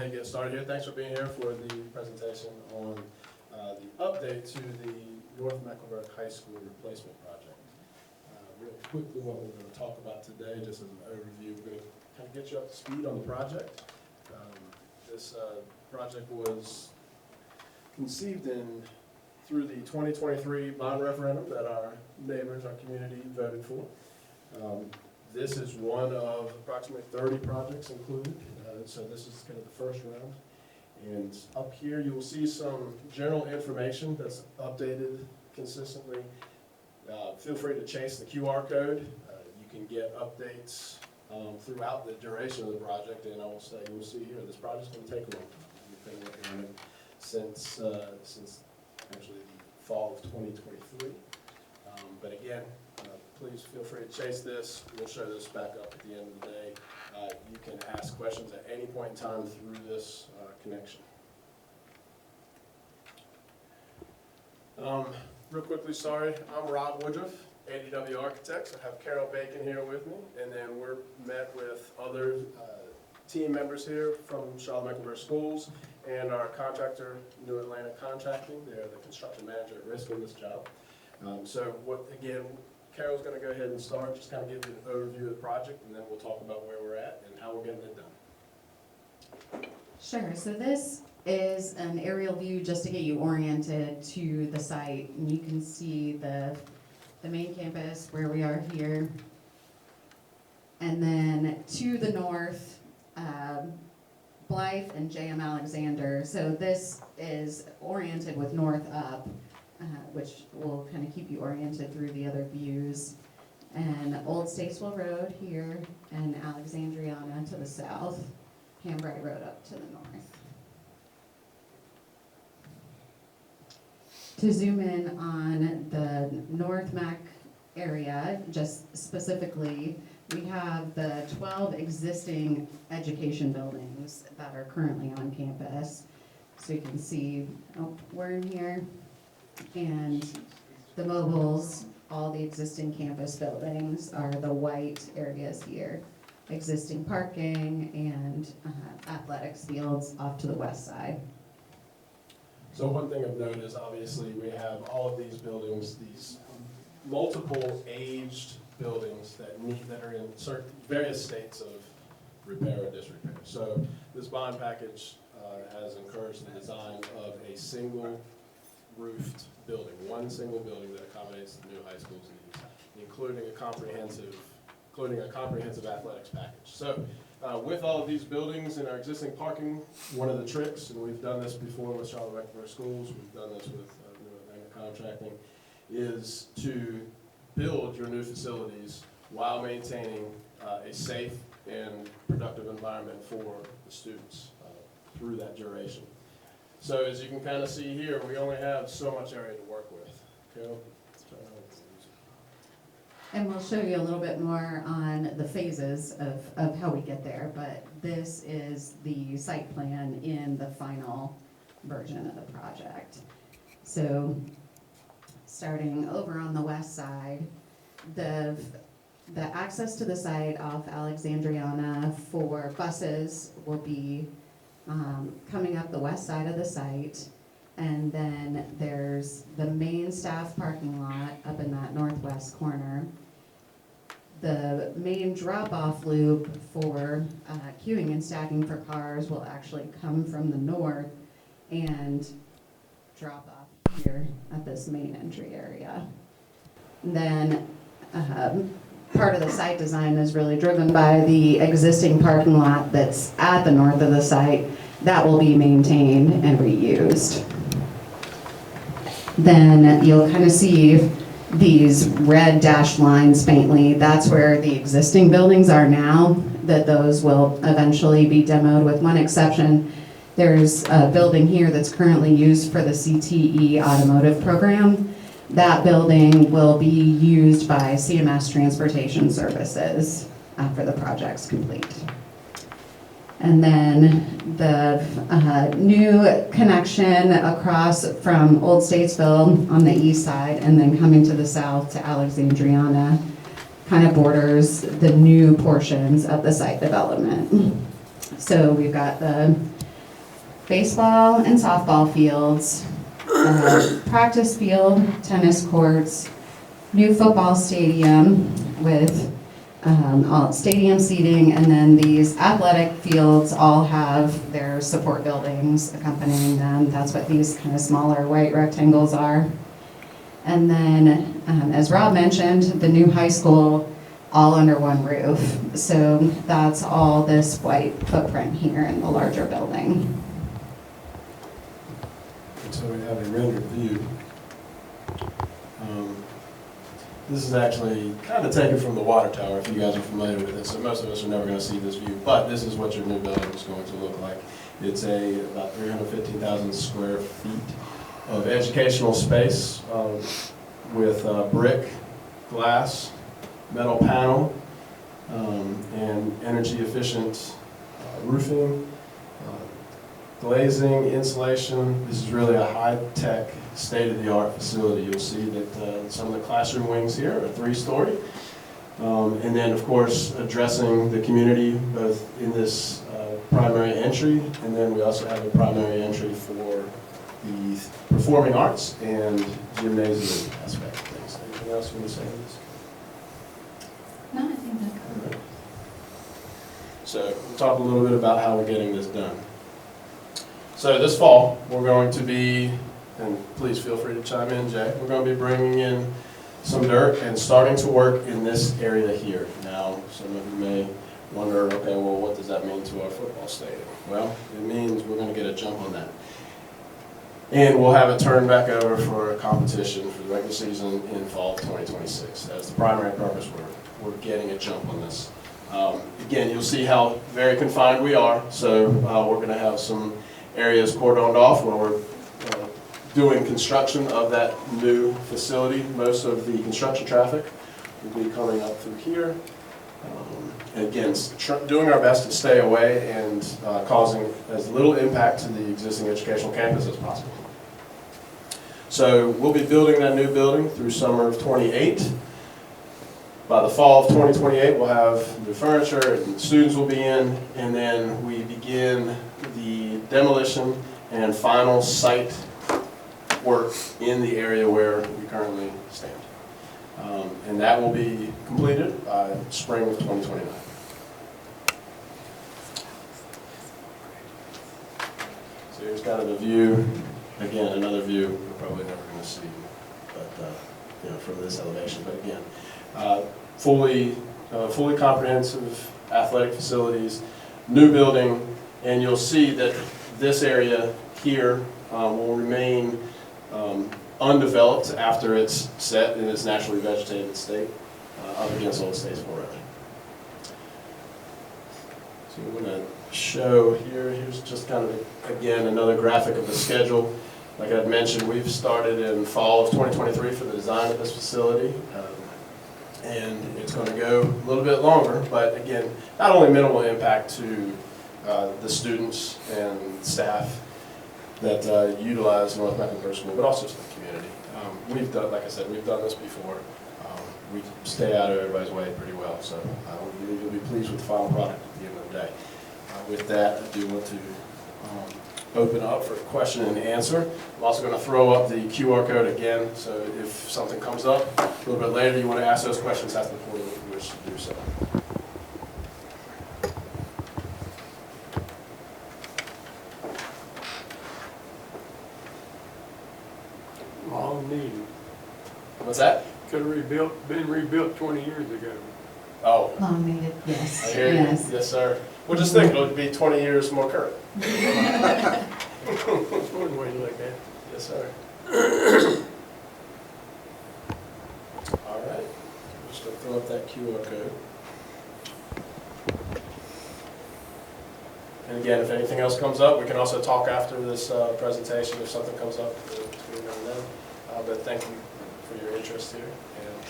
ahead and get started here. Thanks for being here for the presentation on the update to the North Mecklenburg High School replacement project. Real quickly, what we're going to talk about today, just as an overview, we're going to kind of get you up to speed on the project. This project was conceived through the 2023 bond referendum that our neighbors, our community voted for. This is one of approximately 30 projects included, so this is kind of the first round. And up here you will see some general information that's updated consistently. Feel free to chase the QR code. You can get updates throughout the duration of the project, and I will say, you will see here, this project's going to take a long time. We've been working on it since actually the fall of 2023. But again, please feel free to chase this. We'll show this back up at the end of the day. You can ask questions at any point in time through this connection. Real quickly, sorry, I'm Rob Woodruff, ADW Architects. I have Carol Bacon here with me, and then we're met with other team members here from Charlotte-Mecklenburg Schools and our contractor, New Atlantic Contracting. They're the construction manager at risk in this job. Again, Carol's going to go ahead and start, just kind of give you an overview of the project, and then we'll talk about where we're at and how we're getting it done. Sure, so this is an aerial view just to get you oriented to the site. And you can see the main campus where we are here. And then to the north, Blythe and J.M. Alexander. So this is oriented with north up, which will kind of keep you oriented through the other views. And Old Statesville Road here, and Alexandriana to the south, Hambright Road up to the north. To zoom in on the North Mac area, just specifically, we have the 12 existing education buildings that are currently on campus. So you can see, we're in here. And the mobiles, all the existing campus buildings are the white areas here. Existing parking and athletics fields off to the west side. So one thing of note is obviously we have all of these buildings, these multiple aged buildings that are in various states of repair or disrepair. So this bond package has encouraged the design of a single roofed building, one single building that accommodates the new high school's needs, including a comprehensive athletics package. So with all of these buildings and our existing parking, one of the tricks, and we've done this before with Charlotte-Mecklenburg Schools, we've done this with New Atlantic Contracting, is to build your new facilities while maintaining a safe and productive environment for the students through that duration. So as you can kind of see here, we only have so much area to work with. Carol? And we'll show you a little bit more on the phases of how we get there, but this is the site plan in the final version of the project. So starting over on the west side, the access to the site off Alexandriana for buses will be coming up the west side of the site. And then there's the main staff parking lot up in that northwest corner. The main drop-off loop for queuing and stacking for cars will actually come from the north and drop off here at this main entry area. And then part of the site design is really driven by the existing parking lot that's at the north of the site that will be maintained and reused. Then you'll kind of see these red dashed lines faintly. That's where the existing buildings are now, that those will eventually be demoed with one exception. There's a building here that's currently used for the CTE automotive program. That building will be used by CMS Transportation Services after the project's complete. And then the new connection across from Old Statesville on the east side and then coming to the south to Alexandriana kind of borders the new portions of the site development. So we've got the baseball and softball fields, practice field, tennis courts, new football stadium with all stadium seating, and then these athletic fields all have their support buildings accompanying them. That's what these kind of smaller white rectangles are. And then, as Rob mentioned, the new high school all under one roof. So that's all this white footprint here in the larger building. And so we have a rendered view. This is actually kind of taken from the water tower, if you guys are familiar with it. So most of us are never going to see this view, but this is what your new building is going to look like. It's about 315,000 square feet of educational space with brick, glass, metal panel, and energy efficient roofing, glazing, insulation. This is really a high-tech, state-of-the-art facility. You'll see that some of the classroom wings here are 3-story. And then, of course, addressing the community both in this primary entry, and then we also have a primary entry for the performing arts and gymnasium aspect of things. Anything else you want to say on this? No, I think that covered it. So we'll talk a little bit about how we're getting this done. So this fall, we're going to be, and please feel free to chime in, Jay, we're going to be bringing in some dirt and starting to work in this area here. Now, some of you may wonder, okay, well, what does that mean to our football stadium? Well, it means we're going to get a jump on that. And we'll have it turned back over for a competition for the regular season in fall of 2026. That's the primary purpose. We're getting a jump on this. Again, you'll see how very confined we are. So we're going to have some areas cordoned off where we're doing construction of that new facility. Most of the construction traffic will be coming up through here. Again, doing our best to stay away and causing as little impact to the existing educational campus as possible. So we'll be building that new building through summer of '28. By the fall of 2028, we'll have new furniture, and students will be in, and then we begin the demolition and final site work in the area where we currently stand. And that will be completed by spring of 2029. So here's kind of a view, again, another view we're probably never going to see, but from this elevation. But again, fully comprehensive athletic facilities, new building, and you'll see that this area here will remain undeveloped after it's set in its naturally vegetated state up against Old States forever. So we're going to show here, here's just kind of, again, another graphic of the schedule. Like I mentioned, we've started in fall of 2023 for the design of this facility. And it's going to go a little bit longer, but again, not only minimal impact to the students and staff that utilize North-Mecklenburg School, but also to the community. We've done, like I said, we've done this before. We stay out of everybody's way pretty well, so I believe you'll be pleased with the final product at the end of the day. With that, I do want to open up for question and answer. I'm also going to throw up the QR code again, so if something comes up a little bit later, you want to ask those questions, that's the point if you wish to do so. Long needed. What's that? Could have been rebuilt 20 years ago. Oh, Long needed, yes. I hear you. Yes. Yes, sir. Well, just think, it'll be 20 years more current. That's one way to look at it. Yes, sir. All right. Just going to throw up that QR code. And again, if anything else comes up, we can also talk after this presentation if something comes up between now and then. But thank you for your interest here. And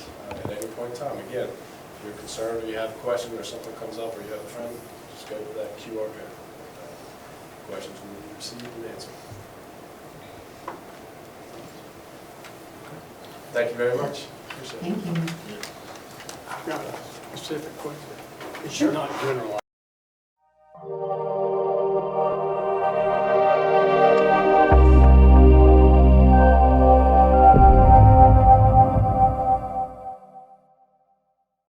at any point in time, again, if you're concerned or you have a question or something comes up or you have a friend, just go to that QR code. Questions will be received and answered. Thank you very much. Appreciate it. Thank you. I've got a specific question. It's not generalized.